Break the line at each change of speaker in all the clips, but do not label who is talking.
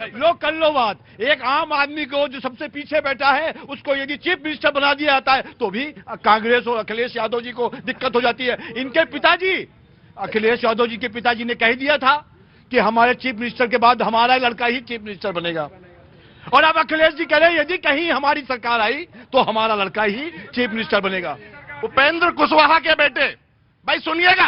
लोग कर लो बात। एक आम आदमी को जो सबसे पीछे बैठा है उसको यदि चीफ मिनिस्टर बना दिया जाता है तो भी कांग्रेस और अखिलेश यादव जी को दिक्कत हो जाती है। इनके पिताजी, अखिलेश यादव जी के पिताजी ने कह दिया था कि हमारे चीफ मिनिस्टर के बाद हमारा लड़का ही चीफ मिनिस्टर बनेगा, और अब अखिलेश जी कह रहे हैं यदि कहीं हमारी सरकार आई तो हमारा लड़का ही चीफ मिनिस्टर बनेगा।
उपेंद्र कुशवाहा के बेटे, भाई सुनिएगा,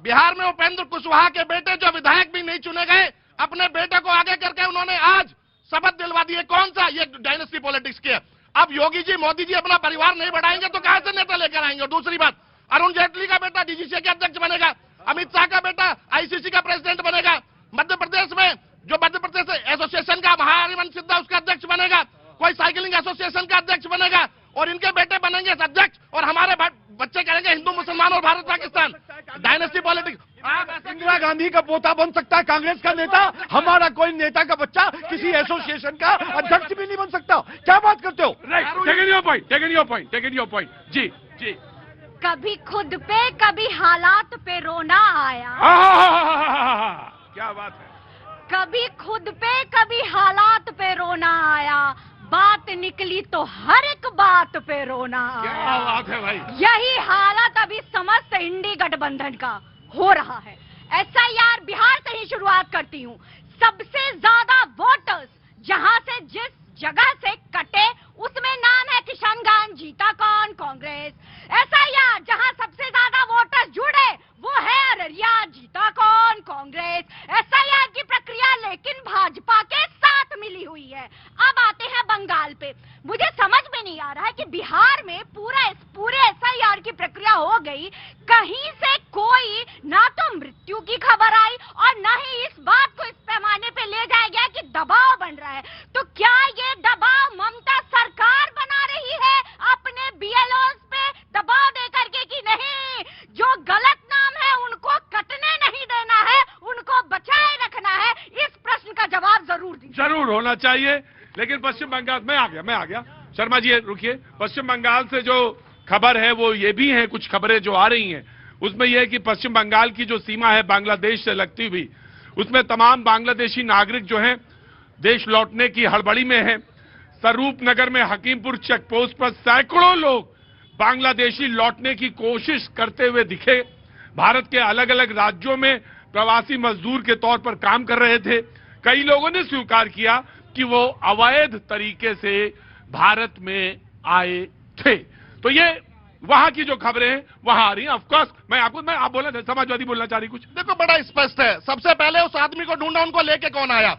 बिहार में उपेंद्र कुशवाहा के बेटे जो विधायक भी नहीं चुने गए, अपने बेटे को आगे करके उन्होंने आज शपथ दिलवा दी है। कौन सा? ये डायनेस्टी पॉलिटिक्स की है। अब योगी जी, मोदी जी अपना परिवार नहीं बढ़ाएंगे तो कहां से नेता लेकर आएंगे? और दूसरी बात, अरुण जेटली का बेटा डीजीसीए के अध्यक्ष बनेगा, अमित शाह का बेटा आईसीसी का प्रेसिडेंट बनेगा, मध्य प्रदेश में जो मध्य प्रदेश एसोसिएशन का महाहरिवंश सिद्धा उसका अध्यक्ष बनेगा, कोई साइकिलिंग एसोसिएशन का अध्यक्ष बनेगा, और इनके बेटे बनेंगे अध्यक्ष, और हमारे बच्चे करेंगे हिंदू मुसलमान और भारत पाकिस्तान। Dynasty politics.
इंदिरा गांधी का पोता बन सकता है कांग्रेस का नेता, हमारा कोई नेता का बच्चा किसी एसोसिएशन का अध्यक्ष भी नहीं बन सकता। क्या बात करते हो?
Taking your point. जी जी।
कभी खुद पे कभी हालात पे रोना आया।
क्या बात है।
कभी खुद पे कभी हालात पे रोना आया, बात निकली तो हर एक बात पे रोना आया।
क्या बात है भाई।
यही हालत अभी समस्त इंडी गठबंधन का हो रहा है। एसआईआर बिहार से ही शुरुआत करती हूँ। सबसे ज्यादा वोटर्स जहां से जिस जगह से कटे उसमें नाम है किशनगंज, जीता कौन? कांग्रेस। एसआईआर जहां सबसे ज्यादा वोटर्स जुड़े वो है अररिया, जीता कौन? कांग्रेस। एसआईआर की प्रक्रिया लेकिन भाजपा के साथ मिली हुई है। अब आते हैं बंगाल पे। मुझे समझ में नहीं आ रहा है कि बिहार में पूरे एसआईआर की प्रक्रिया हो गई, कहीं से कोई ना तो मृत्यु की खबर आई और न ही इस बात को इस पैमाने पे ले जाया गया कि दबाव बन रहा है। तो क्या ये दबाव ममता सरकार बना रही है अपने बीएलओस पे दबाव दे करके कि नहीं, जो गलत नाम है उनको कटने नहीं देना है, उनको बचाए रखना है? इस प्रश्न का जवाब जरूर दीजिए।
जरूर होना चाहिए। लेकिन पश्चिम बंगाल मैं आ गया शर्मा जी रुकिए। पश्चिम बंगाल से जो खबर है वो ये भी है, कुछ खबरें जो आ रही हैं उसमें यह है कि पश्चिम बंगाल की जो सीमा है बांग्लादेश से लगती हुई, उसमें तमाम बांग्लादेशी नागरिक जो हैं देश लौटने की हड़बड़ी में हैं। स्वरूप नगर में हकीमपुर चेक पोस्ट पर सैकड़ों लोग बांग्लादेशी लौटने की कोशिश करते हुए दिखे। भारत के अलग अलग राज्यों में प्रवासी मजदूर के तौर पर काम कर रहे थे। कई लोगों ने स्वीकार किया कि वो अवैध तरीके से भारत में आए थे। तो ये वहां की जो खबरें हैं वहां आ रही हैं। ऑफकोर्स आप बोला था, समाजवादी बोलना चाह रही कुछ।
देखो बड़ा स्पष्ट है। सबसे पहले उस आदमी को ढूंढा, उनको लेके कौन आया?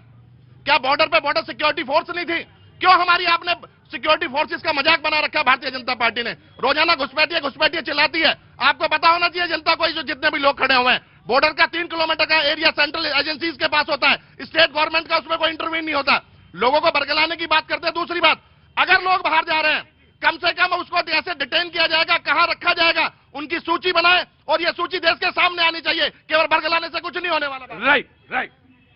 क्या बॉर्डर पे बॉर्डर सिक्योरिटी फोर्स नहीं थी? क्यों हमारी आपने सिक्योरिटी फोर्सेस का मजाक बना रखा भारतीय जनता पार्टी ने? रोजाना घुसपैठिए चिल्लाती है। आपको पता होना चाहिए जनता को, जो जितने भी लोग खड़े हुए हैं, बॉर्डर का 3 किलोमीटर का एरिया सेंट्रल एजेंसीज के पास होता है, स्टेट गवर्नमेंट का उसमें कोई इंटरवीन नहीं होता। लोगों को बरगलाने की बात करते हैं। दूसरी बात, अगर लोग बाहर जा रहे हैं कम से कम उसको ऐसे डिटेन किया जाएगा, कहां रखा जाएगा, उनकी सूची बनाए, और ये सूची देश के सामने आनी चाहिए। केवल बरगलाने से कुछ नहीं होने वाला।
राइट।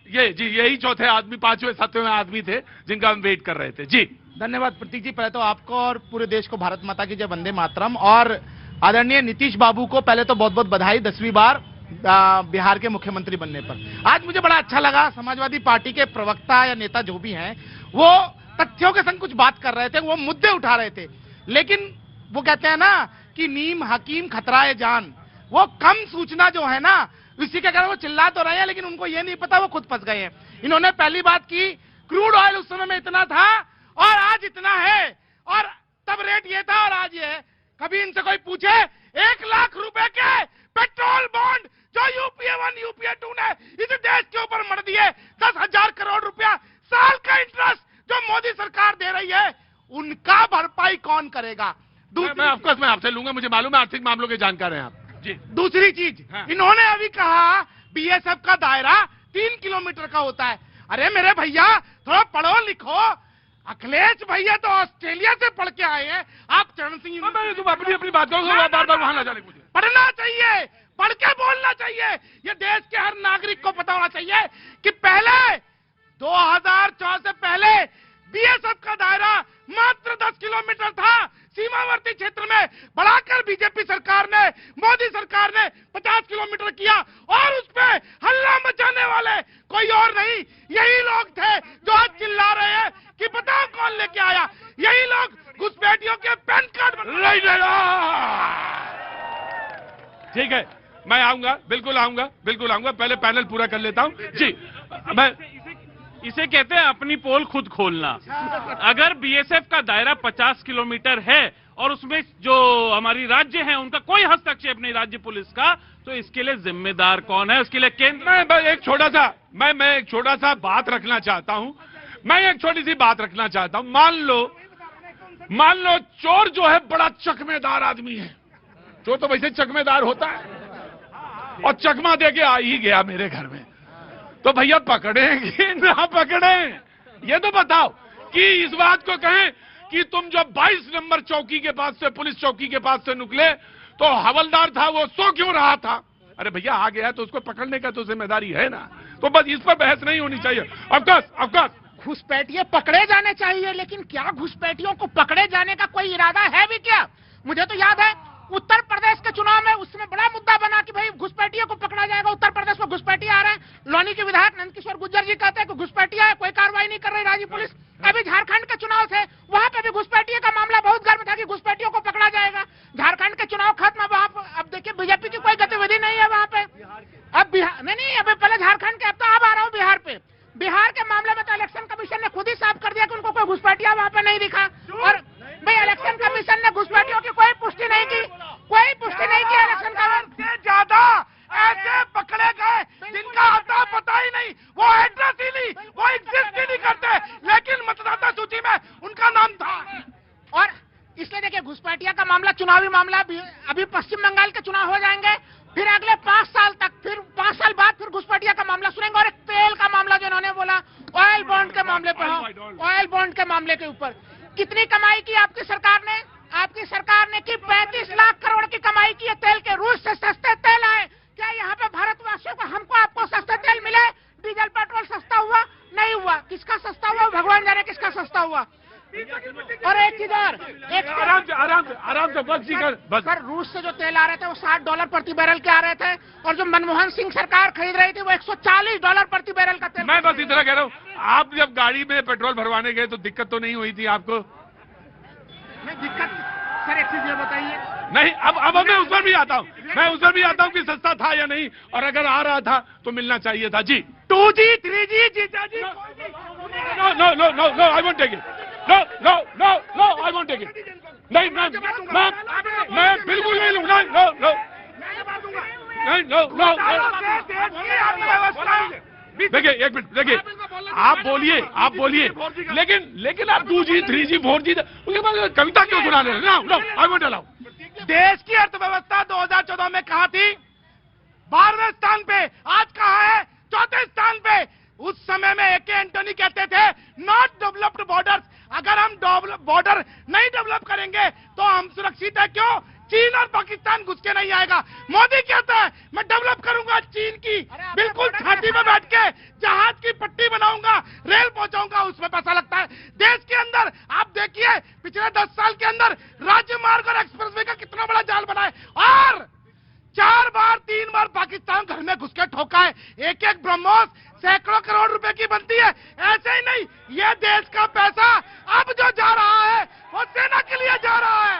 यही चौथे आदमी, 5वें 7वें आदमी थे जिनका हम वेट कर रहे थे। जी
धन्यवाद प्रतीक जी। पहले तो आपको और पूरे देश को भारत माता की जय, वंदे मातरम। और आदरणीय नीतीश बाबू को पहले तो बहुत बहुत बधाई 10वीं बार बिहार के मुख्यमंत्री बनने पर। आज मुझे बड़ा अच्छा लगा, समाजवादी पार्टी के प्रवक्ता या नेता जो भी हैं वो तथ्यों के संग कुछ बात कर रहे थे, वो मुद्दे उठा रहे थे, लेकिन वो कहते हैं ना कि नीम हकीम खतराए जान। वो कम सूचना जो है ना, इसी के कारण वो चिल्ला तो रहे हैं, लेकिन उनको ये नहीं पता वो खुद फंस गए हैं। इन्होंने पहली बात की, क्रूड ऑयल उस समय में इतना था और आज इतना है, और तब रेट ये था और आज ये है। कभी इनसे कोई पूछे 1 लाख रुपए के पेट्रोल बॉन्ड जो यूपीए 1 यूपीए 2 ने इस देश के ऊपर मर दिए, 10,000 करोड़ रुपया साल का इंटरेस्ट जो मोदी सरकार दे रही है, उनका भरपाई कौन करेगा?
मैं आपसे लूंगा, मुझे मालूम है आर्थिक मामलों के जानकार हैं आप जी।
दूसरी चीज, इन्होंने अभी कहा बीएसएफ का दायरा 3 किलोमीटर का होता है। अरे मेरे भैया थोड़ा पढ़ो लिखो। अखिलेश भैया तो ऑस्ट्रेलिया से पढ़ के आए हैं, आप चरण सिंह
अपनी बात करो, बार वहां ना जाने। मुझे
पढ़ना चाहिए, पढ़ के बोलना चाहिए। ये देश के हर नागरिक को पता होना चाहिए कि पहले 2004 से पहले बीएसएफ का दायरा मात्र 10 किलोमीटर था। सीमावर्ती क्षेत्र में बढ़ाकर बीजेपी सरकार ने, मोदी सरकार ने 50 किलोमीटर किया, और उस पे हल्ला मचाने वाले कोई और नहीं, यही लोग थे जो आज
ठीक है, मैं आऊंगा, बिल्कुल आऊंगा, बिल्कुल आऊंगा। पहले पैनल पूरा कर लेता हूं जी। मैं
इसे कहते हैं अपनी पोल खुद खोलना। अगर बीएसएफ का दायरा 50 किलोमीटर है और उसमें जो हमारी राज्य हैं उनका कोई हस्तक्षेप नहीं राज्य पुलिस का, तो इसके लिए जिम्मेदार कौन है? उसके लिए केंद्र।
मैं एक छोटा सा मैं एक छोटा सा बात रखना चाहता हूं। मैं एक छोटी सी बात रखना चाहता हूं। मान लो चोर जो है बड़ा चकमेदार आदमी है। चोर तो वैसे चकमेदार होता है और चकमा दे के आ ही गया मेरे घर में, तो भैया पकड़ेंगे ना पकड़ें? ये तो बताओ कि इस बात को कहें कि तुम जब 22 नंबर चौकी के पास से, पुलिस चौकी के पास से निकले तो हवलदार था वो सो क्यों रहा था? अरे भैया आ गया तो उसको पकड़ने का तो जिम्मेदारी है ना। तो बस इस पर बहस नहीं होनी चाहिए। ऑफकोर्स
घुसपैठिए पकड़े जाने चाहिए, लेकिन क्या घुसपैठियों को पकड़े जाने का कोई इरादा है भी क्या? मुझे तो याद है उत्तर प्रदेश के चुनाव में उसमें बड़ा मुद्दा बना कि भाई घुसपैठियों को पकड़ा जाएगा। उत्तर प्रदेश में घुसपैठी आ रहे हैं। लौनी के विधायक नंदकिशोर गुर्जर जी कहते हैं कि घुसपैठिया है, कोई कार्रवाई नहीं कर रही राज्य पुलिस। अभी झारखंड के चुनाव थे, वहां पे भी घुसपैठिया का मामला बहुत गर्म था कि घुसपैठियों को पकड़ा जाएगा। झारखंड के चुनाव खत्म, अब देखिए बीजेपी की कोई गतिविधि नहीं है वहां पे। अब बिहार नहीं, अभी पहले झारखंड के, अब तो अब आ रहा हूँ बिहार पे। बिहार के मामले में तो इलेक्शन कमीशन ने खुद ही साफ कर दिया कि उनको कोई घुसपैठिया वहां पे नहीं दिखा। और भाई इलेक्शन कमीशन ने घुसपैठियों की कोई पुष्टि नहीं की, कोई पुष्टि नहीं की इलेक्शन कमीशन से। ज्यादा ऐसे पकड़े गए जिनका आता पता ही नहीं, वो एड्रेस ही नहीं, वो एग्जिस्ट ही नहीं करते, लेकिन मतदाता सूची में उनका नाम था। और इसलिए देखिए घुसपैठिया का मामला चुनावी मामला, अभी पश्चिम बंगाल के चुनाव हो जाएंगे, फिर अगले 5 साल तक, फिर 5 साल बाद फिर घुसपैठिया का मामला सुनेंगे। और एक तेल का मामला जो इन्होंने बोला, ऑयल बॉन्ड के मामले पर, ऑयल बॉन्ड के मामले के ऊपर कितनी कमाई की आपकी सरकार ने? आपकी सरकार ने की 35 लाख करोड़ की कमाई की है तेल के। रूस से सस्ते तेल आए। क्या यहाँ पे भारतवासियों को, हमको आपको सस्ते तेल मिले? डीजल पेट्रोल सस्ता हुआ? नहीं हुआ। किसका सस्ता हुआ भगवान जाने किसका सस्ता हुआ। और एक चीज और,
आराम से बस।
सर रूस से जो तेल आ रहे थे वो $60 प्रति बैरल के आ रहे थे, और जो मनमोहन सिंह सरकार खरीद रही थी वो $140 प्रति बैरल का तेल।
मैं बस इतना कह रहा हूँ, आप जब गाड़ी में पेट्रोल भरवाने गए तो दिक्कत तो नहीं हुई थी आपको?
नहीं दिक्कत सर, एक चीज ये बताइए।
नहीं, अब मैं उस पर भी आता हूँ, कि सस्ता था या नहीं, और अगर आ रहा था तो मिलना चाहिए था जी।
2G 3G जीजा जी।
No I won't take it. No I won't take it. नहीं, मैं बिल्कुल नहीं लूंगा। नो। देखिए एक मिनट, देखिए आप बोलिए, लेकिन आप 2G 3G 4G उसके बाद कविता क्यों सुना रहे हैं? No I won't allow.
देश की अर्थव्यवस्था 2014 में कहाँ थी? 12वें स्थान पे। आज कहाँ है? 4थे स्थान पे। उस समय में AK एंटोनी कहते थे नॉट डेवलप्ड बॉर्डर्स। अगर हम बॉर्डर नहीं डेवलप करेंगे तो हम सुरक्षित है। क्यों? चीन और पाकिस्तान घुस के नहीं आएगा। मोदी कहता है मैं डेवलप करूंगा चीन की, बिल्कुल छाती में बैठ के जहाज की पट्टी बनाऊंगा, रेल पहुंचाऊंगा, उसमें पैसा लगता है। देश के अंदर आप देखिए पिछले 10 साल के अंदर राजमार्ग और एक्सप्रेसवे का कितना बड़ा जाल बना है, और 3 बार पाकिस्तान घर में घुस के ठोका है। एक ब्रह्मोस सैकड़ों करोड़ रुपए की बनती है। ऐसे ही नहीं, ये देश का पैसा अब जो जा रहा है वो सेना के लिए जा रहा है।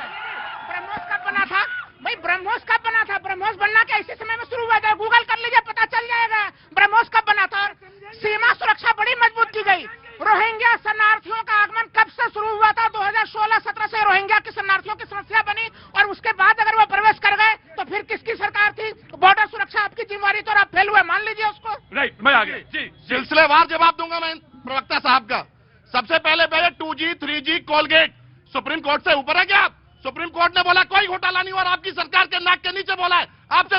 ब्रह्मोस कब बना था भाई? ब्रह्मोस कब बना था? ब्रह्मोस बनना क्या इसी समय में शुरू हुआ था? गूगल कर लीजिए, पता चल जाएगा ब्रह्मोस कब बना था। सीमा सुरक्षा बड़ी मजबूत की गई। रोहिंग्या शरणार्थियों का आगमन कब से शुरू हुआ था? 2016-17 से रोहिंग्या के शरणार्थियों की समस्या बनी, और उसके बाद अगर वो प्रवेश कर गए तो फिर किसकी सरकार थी? बॉर्डर सुरक्षा आपकी जिम्मेवारी तो, आप फेल हुए, मान लीजिए उसको।
राइट, मैं आ गया जी।
सिलसिलेवार जवाब दूंगा मैं प्रवक्ता साहब का। सबसे पहले 2G 3G Colgate supreme court से ऊपर है क्या आप? सुप्रीम कोर्ट ने बोला कोई घोटाला नहीं, और आपकी सरकार के नाक के नीचे बोला है। आपसे